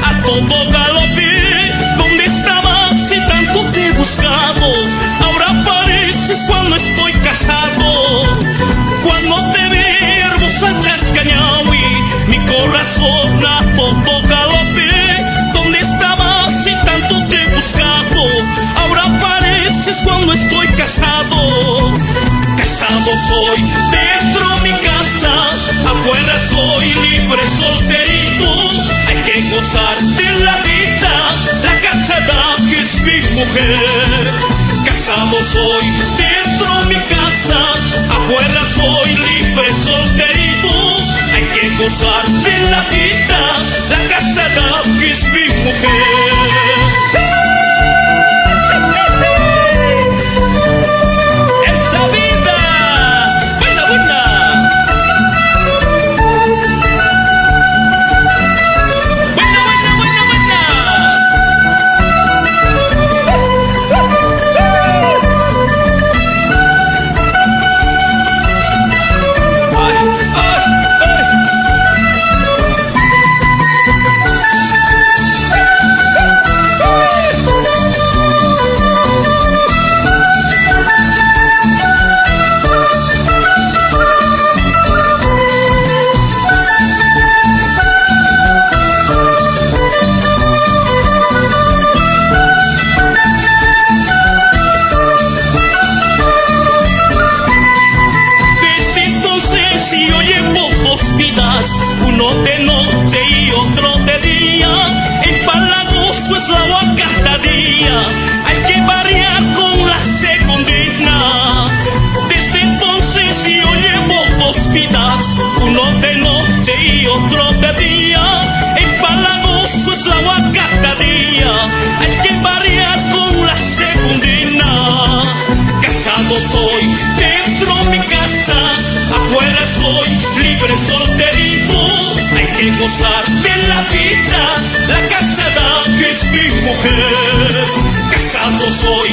A todo galope, ¿dónde estabas si tanto te he buscado? Ahora apareces cuando estoy casado. Cuando te vi hermosa Chascañahui, mi corazón a todo galope, ¿dónde estabas si tanto te he buscado? Ahora apareces cuando estoy casado. Casado soy dentro de mi casa, afuera soy libre solterito. Hay que gozar de la vida, la casada que es mi mujer. Casado soy dentro de mi casa, afuera soy libre solterito. Hay que gozar de la vida, la casada que es mi mujer. Uno de noche y otro de día, empalagoso es la agua cada día. Hay que variar con la segundina. Desde entonces yo llevo dos vidas, uno de noche y otro de día. Empalagoso es la agua cada día. Hay que variar con la segundina. Casado soy dentro de mi casa, afuera soy libre solterito. Hay que gozar de la vida, la casada que es mi mujer. Casado soy